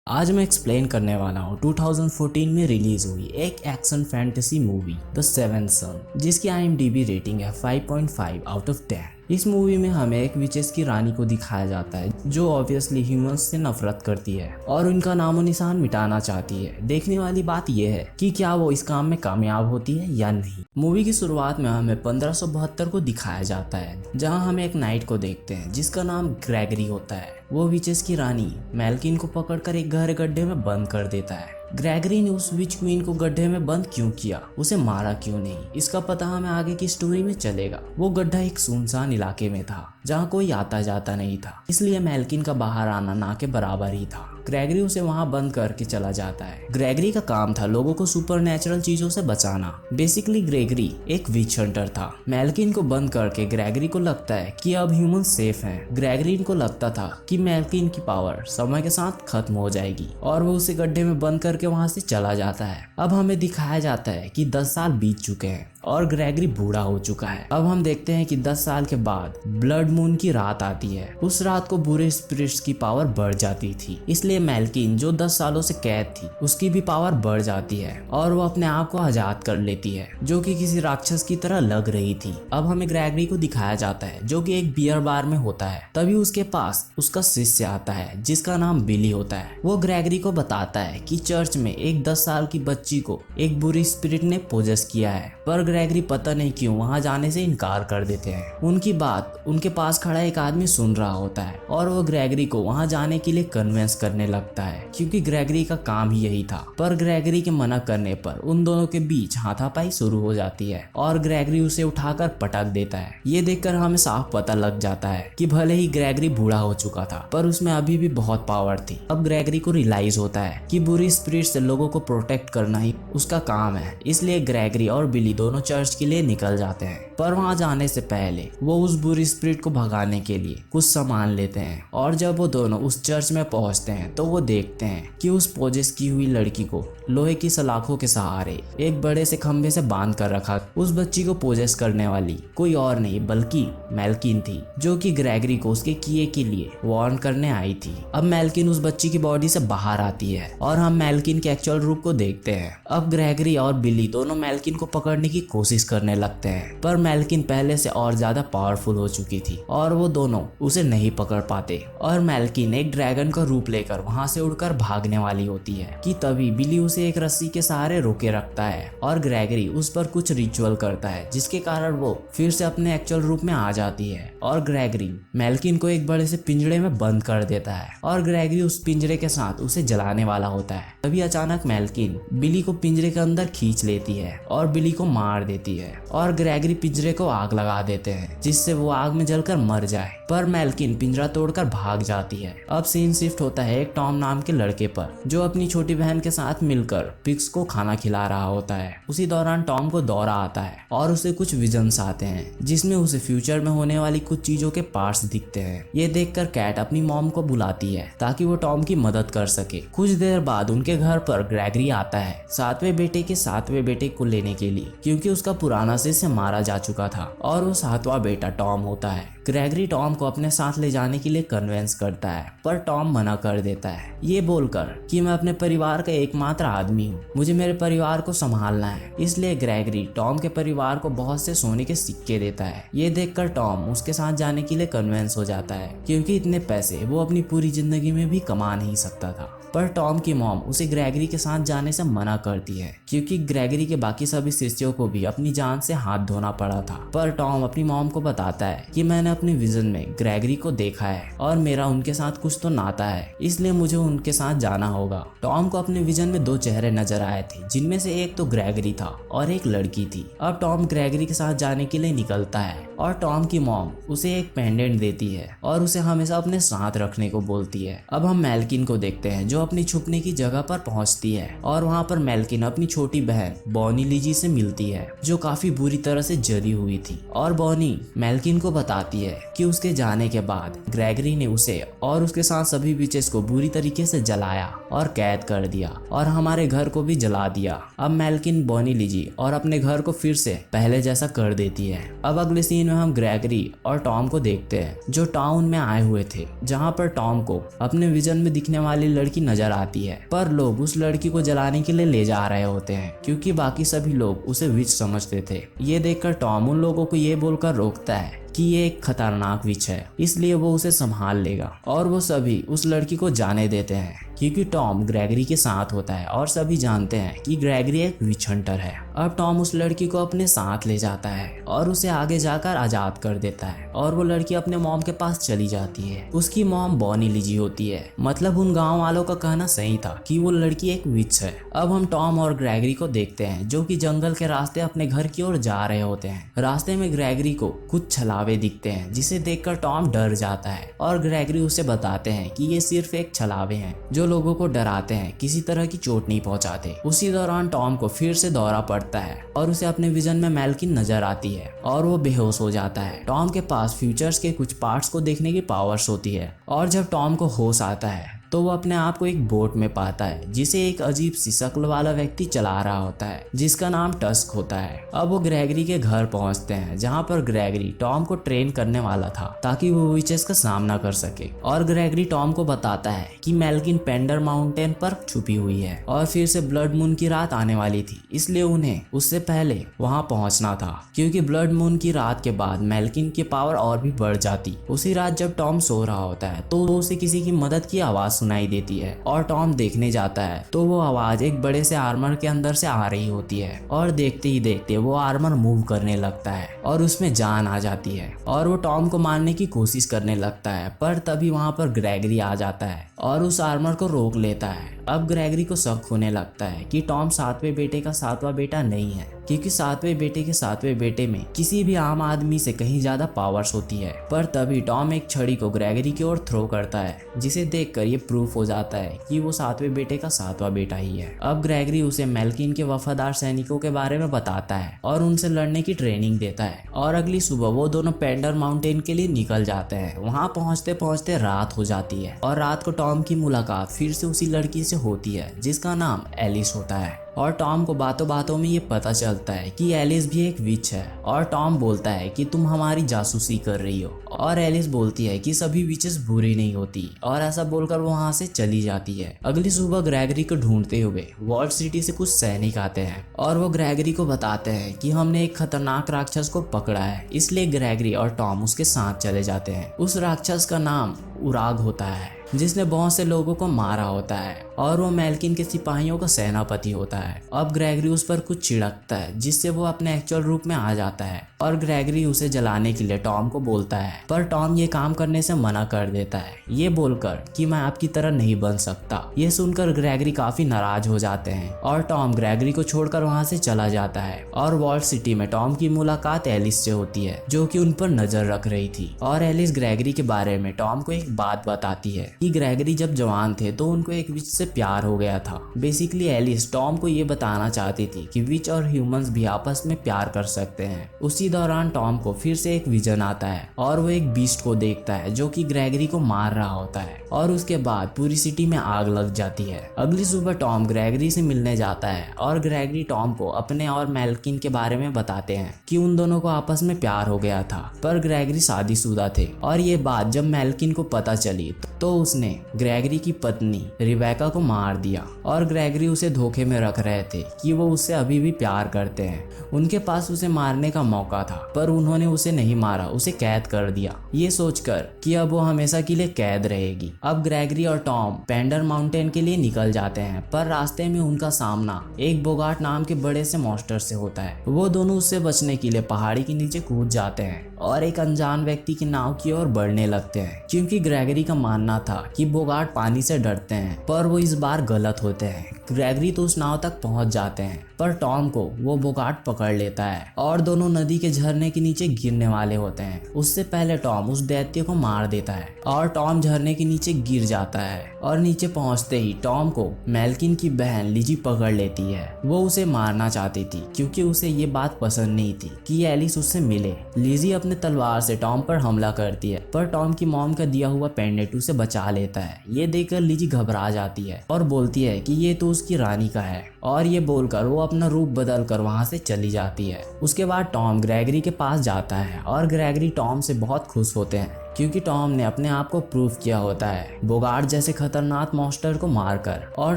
आज मैं एक्सप्लेन करने वाला हूँ 2014 में रिलीज हुई एक action fantasy movie the seventh son, जिसकी IMDb रेटिंग है 5.5 आउट ऑफ 10। इस मूवी में हमें एक विचेस की रानी को दिखाया जाता है जो ऑब्वियसली ह्यूमंस से नफरत करती है और उनका नामो निशान मिटाना चाहती है। देखने वाली बात यह है कि क्या वो इस काम में कामयाब होती है या नहीं। मूवी की शुरुआत में हमें 1572 को दिखाया जाता है, जहां हम एक नाइट को देखते हैं जिसका नाम ग्रेगरी होता है। वो विचेस की रानी मेल्किन को पकड़कर एक गहरे गड्ढे में बंद कर देता है। ग्रेगरी ने उस विच क्वीन को गड्ढे में बंद क्यों किया, उसे मारा क्यों नहीं, इसका पता हमें आगे की स्टोरी में चलेगा। वो गड्ढा एक सुनसान इलाके में था जहाँ कोई आता जाता नहीं था, इसलिए मेल्किन का बाहर आना ना के बराबर ही था। ग्रेगरी उसे वहां बंद करके चला जाता है। ग्रेगरी का काम था लोगों को सुपरनैचुरल चीजों से बचाना। बेसिकली ग्रेगरी एक विच हंटर था। मेल्किन को बंद करके ग्रेगरी को लगता है कि अब ह्यूमन सेफ हैं। ग्रेगरी को लगता था कि मेल्किन की पावर समय के साथ खत्म हो जाएगी और वो उसे गड्ढे में बंद करके वहां से चला जाता है। अब हमें दिखाया जाता है कि 10 साल बीत चुके हैं और ग्रेगरी बूढ़ा हो चुका है। अब हम देखते हैं कि 10 साल के बाद ब्लड मून की रात आती है। उस रात को बुरे स्पिरिट्स की पावर बढ़ जाती थी, इसलिए मेल्किन जो 10 सालों से कैद थी उसकी भी पावर बढ़ जाती है और वो अपने आप को आजाद कर लेती है, जो कि किसी राक्षस की तरह लग रही थी। अब हमें ग्रेगरी को दिखाया जाता है जो कि एक बियर बार में होता है। तभी उसके पास उसका शिष्य आता है जिसका नाम बिली होता है। वो ग्रेगरी को बताता है कि चर्च में एक 10 साल की बच्ची को एक बुरी स्पिरिट ने पोजेस किया है, पर ग्रेगरी पता नहीं क्यों वहां जाने से इनकार कर देते हैं। उनकी बात उनके पास खड़ा एक आदमी सुन रहा होता है और वो ग्रेगरी को वहां जाने के लिए कन्विंस करने लगता है, क्योंकि ग्रेगरी का काम ही यही था। पर ग्रेगरी के मना करने पर उन दोनों के बीच हाथापाई शुरू हो जाती है और ग्रेगरी उसे उठाकर पटक देता है। ये देखकर हमें साफ पता लग जाता है कि भले ही ग्रेगरी बूढ़ा हो चुका था पर उसमें अभी भी बहुत पावर थी। अब ग्रेगरी को रियलाइज होता है कि बुरी स्पिरिट से लोगों को प्रोटेक्ट करना ही उसका काम है, इसलिए ग्रेगरी और बिली दोनों चर्च के लिए निकल जाते हैं। पर वहां जाने से पहले वो उस बुरी स्पिरिट को भगाने के लिए कुछ सामान लेते हैं और जब वो दोनों उस चर्च में पहुंचते हैं तो वो देखते हैं कि उस पोजेस की हुई लड़की को लोहे की सलाखों के सहारे एक बड़े से खंभे से बांध कर रखा। उस बच्ची को पोजेस करने वाली कोई और नहीं बल्कि मेल्किन थी, जो कि ग्रेगरी को उसके किए के लिए वार्न करने आई थी। अब मेल्किन उस बच्ची की बॉडी से बाहर आती है और हम मेल्किन के एक्चुअल रूप को देखते हैं। अब ग्रेगरी और बिली दोनों मेल्किन को पकड़ने की कोशिश करने लगते हैं, पर मेल्किन पहले से और ज्यादा पावरफुल हो चुकी थी और वो दोनों उसे नहीं पकड़ पाते और मेल्किन एक ड्रैगन का रूप लेकर वहां से उड़कर भागने वाली होती है कि तभी बिली उसे एक रस्सी के सहारे रोके रखता है और ग्रेगरी उस पर कुछ रिचुअल करता है जिसके कारण वो फिर से अपने एक्चुअल रूप में आ जाती है और ग्रेगरी मेल्किन को एक बड़े से पिंजरे में बंद कर देता है और ग्रेगरी उस पिंजरे के साथ उसे जलाने वाला होता है। तभी अचानक मेल्किन बिली को पिंजरे के अंदर खींच लेती है और बिली को मार देती है और ग्रेगरी पिंजरे को आग लगा देते हैं जिससे वो आग में जलकर मर जाए, पर मेल्किन पिंजरा तोड़कर भाग जाती है। अब सीन शिफ्ट होता है एक टॉम नाम के लड़के पर जो अपनी छोटी बहन के साथ मिलकर पिग्स को खाना खिला रहा होता है। उसी दौरान टॉम को दौरा आता है और उसे कुछ विजन्स आते हैं जिसमें उसे फ्यूचर में होने वाली कुछ चीजों के पार्ट्स दिखते हैं। ये देखकर कैट अपनी मॉम को बुलाती है ताकि वो टॉम की मदद कर सके। कुछ देर बाद उनके घर पर ग्रेगरी आता है 7वें बेटे के 7वें बेटे को लेने के लिए, क्योंकि उसका पुराना शिष्य मारा जा चुका था और वो 7वां बेटा टॉम होता है। ग्रेगरी टॉम को अपने साथ ले जाने के लिए कन्विंस करता है, पर टॉम मना कर देता है ये बोलकर कि मैं अपने परिवार का एकमात्र आदमी हूँ, मुझे मेरे परिवार को संभालना है। इसलिए ग्रेगरी टॉम के परिवार को बहुत से सोने के सिक्के देता है। ये देखकर टॉम उसके साथ जाने के लिए कन्विंस हो जाता है, क्योंकि इतने पैसे वो अपनी पूरी जिंदगी में भी कमा नहीं सकता था। पर टॉम की मॉम उसे ग्रेगरी के साथ जाने से मना करती है, क्योंकि ग्रेगरी के बाकी सभी शिष्यों को भी अपनी जान से हाथ धोना पड़ा था। पर टॉम अपनी मॉम को बताता है कि मैंने अपने विजन में ग्रेगरी को देखा है और मेरा उनके साथ कुछ तो नाता है, इसलिए मुझे उनके साथ जाना होगा। टॉम को अपने विजन में 2 चेहरे नजर आए थे, जिनमें से एक तो ग्रेगरी था और एक लड़की थी। अब टॉम ग्रेगरी के साथ जाने के लिए निकलता है और टॉम की मॉम उसे एक पेंडेंट देती है और उसे हमेशा अपने साथ रखने को बोलती है। अब हम मेल्किन को देखते हैं जो अपनी छुपने की जगह पर पहुंचती है और वहां पर मेल्किन अपनी छोटी बहन बॉनी लीजी से मिलती है जो काफी बुरी तरह से जली हुई थी और बॉनी मेल्किन को बताती है कि उसके जाने के बाद ग्रेगरी ने उसे और उसके साथ सभी विचेस को बुरी तरीके से जलाया और कैद कर दिया और हमारे घर को भी जला दिया। अब मेल्किन बॉनी लीजी और अपने घर को फिर से पहले जैसा कर देती है। अब अगले सीन सीन में हम ग्रेगरी और टॉम को देखते हैं जो टाउन में आए हुए थे, जहाँ पर टॉम को अपने विजन में दिखने वाली लड़की नजर आती है, पर लोग उस लड़की को जलाने के लिए ले जा रहे होते हैं क्योंकि बाकी सभी लोग उसे विच समझते थे। ये देखकर टॉम उन लोगों को ये बोलकर रोकता है कि ये एक खतरनाक विच है, इसलिए वो उसे संभाल लेगा और वो सभी उस लड़की को जाने देते हैं क्योंकि टॉम ग्रेगरी के साथ होता है और सभी जानते हैं कि ग्रेगरी एक विच हंटर है। अब टॉम उस लड़की को अपने साथ ले जाता है और उसे आगे जाकर आजाद कर देता है और वो लड़की अपने मॉम के पास चली जाती है। उसकी मॉम बॉनी लीजी होती है, मतलब उन गाँव वालों का कहना सही था कि वो लड़की एक विच है। अब हम टॉम और ग्रेगरी को देखते हैं जो कि जंगल के रास्ते अपने घर की ओर जा रहे होते हैं। रास्ते में ग्रेगरी को कुछ छलावे दिखते हैं जिसे देखकर टॉम डर जाता है और ग्रेगरी उसे बताते हैं कि ये सिर्फ एक छलावे हैं जो लोगों को डराते हैं, किसी तरह की चोट नहीं पहुंचाते। उसी दौरान टॉम को फिर से दौरा पड़ता है और उसे अपने विजन में मेल्किन नजर आती है और वो बेहोश हो जाता है। टॉम के पास फ्यूचर्स के कुछ पार्ट्स को देखने की पावर्स होती है और जब टॉम को होश आता है तो वो अपने आप को एक बोट में पाता है जिसे एक अजीब सी शक्ल वाला व्यक्ति चला रहा होता है जिसका नाम टस्क होता है। अब वो ग्रेगरी के घर पहुंचते हैं जहां पर ग्रेगरी टॉम को ट्रेन करने वाला था ताकि वो विचेस का सामना कर सके और ग्रेगरी टॉम को बताता है कि मेल्किन पेंडर माउंटेन पर छुपी हुई है और फिर से ब्लड मून की रात आने वाली थी, इसलिए उन्हें उससे पहले वहां पहुंचना था क्योंकि ब्लड मून की रात के बाद मेल्किन की पावर और भी बढ़ जाती। उसी रात जब टॉम सो रहा होता है तो उसे किसी की मदद की आवाज सुनाई देती है और टॉम देखने जाता है तो वो आवाज एक बड़े से आर्मर के अंदर से आ रही होती है और देखते ही देखते वो आर्मर मूव करने लगता है और उसमें जान आ जाती है और वो टॉम को मारने की कोशिश करने लगता है, पर तभी वहां पर ग्रेगरी आ जाता है और उस आर्मर को रोक लेता है। अब ग्रेगरी को शक होने लगता है कि टॉम सातवें बेटे का सातवां बेटा नहीं है क्योंकि सातवें बेटे के सातवें बेटे में किसी भी आम आदमी से कहीं ज्यादा पावर्स होती है। पर तभी टॉम एक छड़ी को ग्रेगरी की ओर थ्रो करता है जिसे देखकर ये प्रूफ हो जाता है कि वो सातवें बेटे का सातवां बेटा ही है। अब ग्रेगरी उसे मेल्किन के वफादार सैनिकों के बारे में बताता है और उनसे लड़ने की ट्रेनिंग देता है और अगली सुबह वो दोनों पेंडर माउंटेन के लिए निकल जाते हैं। वहाँ पहुँचते पहुँचते रात हो जाती है और रात को टॉम की मुलाकात फिर से उसी लड़की से होती है जिसका नाम एलिस होता है और टॉम को बातों बातों में ये पता चलता है कि एलिस भी एक विच है और टॉम बोलता है कि तुम हमारी जासूसी कर रही हो और एलिस बोलती है कि सभी विचेस बुरी नहीं होती और ऐसा बोलकर वो वहाँ से चली जाती है। अगली सुबह ग्रेगरी को ढूंढते हुए वॉल्ट सिटी से कुछ सैनिक आते हैं और वो ग्रेगरी को बताते हैं कि हमने एक खतरनाक राक्षस को पकड़ा है, इसलिए ग्रेगरी और टॉम उसके साथ चले जाते हैं। उस राक्षस का नाम उराग होता है जिसने बहुत से लोगों को मारा होता है और वो मेल्किन के सिपाहियों का सेनापति होता है। अब ग्रेगरी उस पर कुछ छिड़कता है जिससे वो अपने एक्चुअल रूप में आ जाता है और ग्रेगरी उसे जलाने के लिए टॉम को बोलता है, पर टॉम ये काम करने से मना कर देता है ये बोलकर कि मैं आपकी तरह नहीं बन सकता। ये सुनकर ग्रेगरी काफी नाराज हो जाते हैं और टॉम ग्रेगरी को छोड़कर वहाँ से चला जाता है और वॉल्ट सिटी में टॉम की मुलाकात एलिस से होती है जो कि उन पर नजर रख रही थी और एलिस ग्रेगरी के बारे में टॉम को एक बात बताती है कि ग्रेगरी जब जवान थे तो उनको एक विच से प्यार हो गया था। बेसिकली एलिस टॉम को ये बताना चाहती थी कि विच और ह्यूमंस भी आपस में प्यार कर सकते हैं। उसी दौरान टॉम को फिर से एक विजन आता है और वो एक बीस्ट को देखता है जो कि ग्रेगरी को मार रहा होता है और उसके बाद पूरी सिटी में आग लग जाती है। अगली सुबह टॉम ग्रेगरी से मिलने जाता है और ग्रेगरी टॉम को अपने और मेल्किन के बारे में बताते हैं कि उन दोनों को आपस में प्यार हो गया था, पर ग्रेगरी शादीशुदा थे और ये बात जब मेल्किन को पता चली तो उसने ग्रेगरी की पत्नी रिबेका को मार दिया और ग्रेगरी उसे धोखे में रख रहे थे कि वो उससे अभी भी प्यार करते हैं। उनके पास उसे मारने का मौका था पर उन्होंने उसे नहीं मारा, उसे कैद कर दिया ये सोचकर कि अब वो हमेशा के लिए कैद रहेगी। अब ग्रेगरी और टॉम पेंडर माउंटेन के लिए निकल जाते हैं पर रास्ते में उनका सामना एक बोगाट नाम के बड़े से मॉन्स्टर से होता है। वो दोनों उससे बचने के लिए पहाड़ी के नीचे कूद जाते हैं और एक अनजान व्यक्ति की नाव की ओर बढ़ने लगते हैं क्योंकि ग्रेगरी का मानना था कि बोगाट पानी से डरते हैं, पर वो इस बार गलत होते हैं। ग्रेगरी तो उस नाव तक पहुंच जाते हैं पर टॉम को वो बोगाट पकड़ लेता है और दोनों नदी के झरने के नीचे गिरने वाले होते हैं। उससे पहले टॉम उस दैत्य को मार देता है और टॉम झरने के नीचे गिर जाता है और नीचे पहुंचते ही टॉम को मेल्किन की बहन लिजी पकड़ लेती है। वो उसे मारना चाहती थी क्योंकि उसे ये बात पसंद नहीं थी कि एलिस उससे मिले। लिजी अपने तलवार से टॉम पर हमला करती है पर टॉम की मॉम का दिया हुआ पेंडेंट उसे बचा लेता है। ये देखकर लिजी घबरा जाती है और बोलती है कि ये तो उस उसकी रानी का है, और ये बोलकर वो अपना रूप बदल कर वहाँ से चली जाती है। उसके बाद टॉम ग्रेगरी के पास जाता है और ग्रेगरी टॉम से बहुत खुश होते हैं क्योंकि टॉम ने अपने आप को प्रूव किया होता है बोगार्ट जैसे खतरनाक मॉन्स्टर को मारकर। और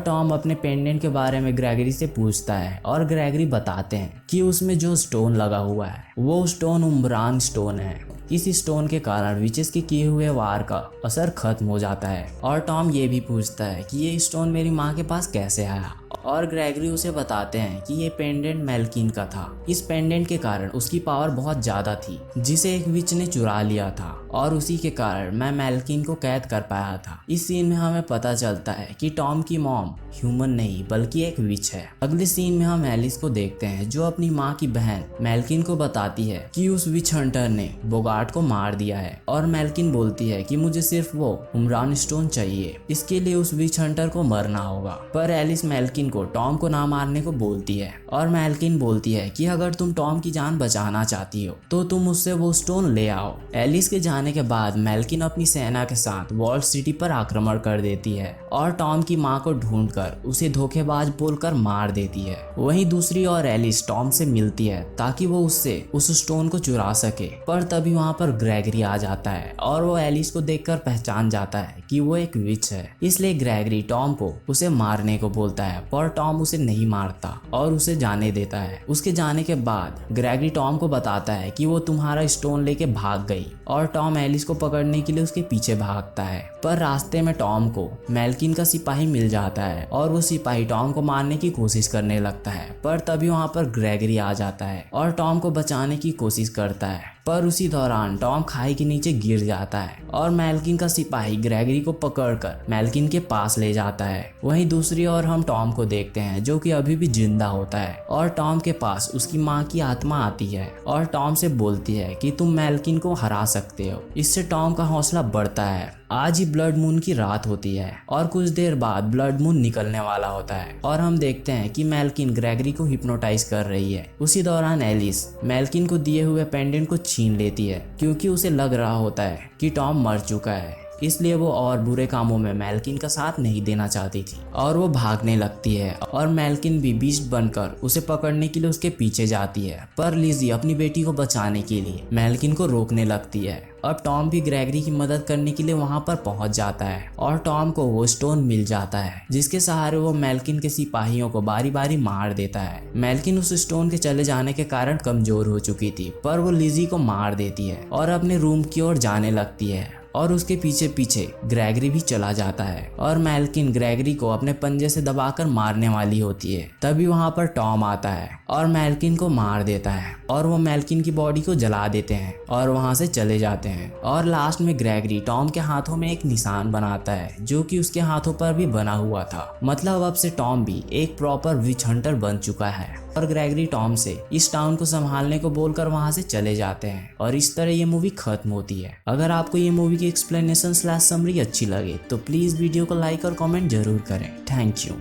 टॉम अपने पेंडेंट के बारे में ग्रेगरी से पूछता है और ग्रेगरी बताते हैं कि उसमें जो स्टोन लगा हुआ है वो स्टोन उम्ब्रान स्टोन है। इस स्टोन के कारण विचेस के किए हुए वार का असर खत्म हो जाता है। और टॉम ये भी पूछता है कि ये स्टोन मेरी माँ के पास कैसे आया, और ग्रेगरी उसे बताते हैं कि ये पेंडेंट मेल्किन का था। इस पेंडेंट के कारण उसकी पावर बहुत ज्यादा थी जिसे एक विच ने चुरा लिया था, और उसी के कारण मैं मेल्किन को कैद कर पाया था। इस सीन में हमें पता चलता है कि टॉम की मॉम ह्यूमन नहीं बल्कि एक विच है। अगले सीन में हम एलिस को देखते हैं जो अपनी माँ की बहन मेल्किन को बताती है कि उस विच हंटर ने बोगार्ट को मार दिया है, और मेल्किन बोलती है कि मुझे सिर्फ वो उम्रान स्टोन चाहिए, इसके लिए उस विच हंटर को मरना होगा। पर एलिस मेल्किन को टॉम को ना मारने को बोलती है, और मेल्किन बोलती है कि अगर तुम टॉम की जान बचाना चाहती हो तो तुम उससे वो स्टोन ले आओ। एलिस के जाने के बाद मेल्किन अपनी सेना के साथ वॉल सिटी पर आक्रमण कर देती है और टॉम की मां को ढूंढकर उसे धोखेबाज बोलकर मार देती है। वहीं दूसरी ओर एलिस टॉम से मिलती है ताकि वो उससे उस स्टोन को चुरा सके, पर तभी वहां पर ग्रेगरी आ जाता है और वो एलिस को देखकर पहचान जाता है कि वो एक विच है। इसलिए ग्रेगरी टॉम को उसे मारने को बोलता है, पर टॉम उसे नहीं मारता और उसे जाने देता है। उसके जाने के बाद ग्रेगरी टॉम को बताता है कि वो तुम्हारा स्टोन लेके भाग गई, और टॉम एलिस को पकड़ने के लिए उसके पीछे भागता है। पर रास्ते में टॉम को मेल्किन का सिपाही मिल जाता है और वो सिपाही टॉम को मारने की कोशिश करने लगता है, पर तभी वहां पर ग्रेगरी आ जाता है और टॉम को बचाने की कोशिश करता है। पर उसी दौरान टॉम खाई के नीचे गिर जाता है और मेल्किन का सिपाही ग्रेगरी को पकड़कर मेल्किन के पास ले जाता है। वहीं दूसरी ओर हम टॉम को देखते हैं जो कि अभी भी जिंदा होता है, और टॉम के पास उसकी माँ की आत्मा आती है और टॉम से बोलती है कि तुम मेल्किन को हरा सकते हो। इससे टॉम का हौसला बढ़ता है। आज ही ब्लड मून की रात होती है और कुछ देर बाद ब्लड मून निकलने वाला होता है, और हम देखते हैं कि मेल्किन ग्रेगरी को हिप्नोटाइज कर रही है। उसी दौरान एलिस मेल्किन को दिए हुए पेंडेंट को छीन लेती है क्योंकि उसे लग रहा होता है कि टॉम मर चुका है, इसलिए वो और बुरे कामों में मेल्किन का साथ नहीं देना चाहती थी, और वो भागने लगती है और मेल्किन भी बीस्ट बनकर उसे पकड़ने के लिए उसके पीछे जाती है। पर लिज़ी अपनी बेटी को बचाने के लिए मेल्किन को रोकने लगती है। अब टॉम भी ग्रेगरी की मदद करने के लिए वहां पर पहुंच जाता है और टॉम को वो स्टोन मिल जाता है जिसके सहारे वो मेल्किन के सिपाहियों को बारी बारी मार देता है। मेल्किन उस स्टोन के चले जाने के कारण कमजोर हो चुकी थी, पर वो लिज़ी को मार देती है और अपने रूम की ओर जाने लगती है, और उसके पीछे पीछे ग्रेगरी भी चला जाता है और मेल्किन ग्रेगरी को अपने पंजे से दबाकर मारने वाली होती है। तभी वहां पर टॉम आता है और मेल्किन को मार देता है, और वो मेल्किन की बॉडी को जला देते हैं और वहां से चले जाते हैं। और लास्ट में ग्रेगरी टॉम के हाथों में एक निशान बनाता है जो कि उसके हाथों पर भी बना हुआ था। मतलब अब से टॉम भी एक प्रॉपर विच हंटर बन चुका है, और ग्रेगरी टॉम से इस टाउन को संभालने को बोलकर वहां से चले जाते हैं, और इस तरह ये मूवी खत्म होती है। अगर आपको ये मूवी की एक्सप्लेनेशन / समरी अच्छी लगे तो प्लीज वीडियो को लाइक और कमेंट जरूर करें। Thank you.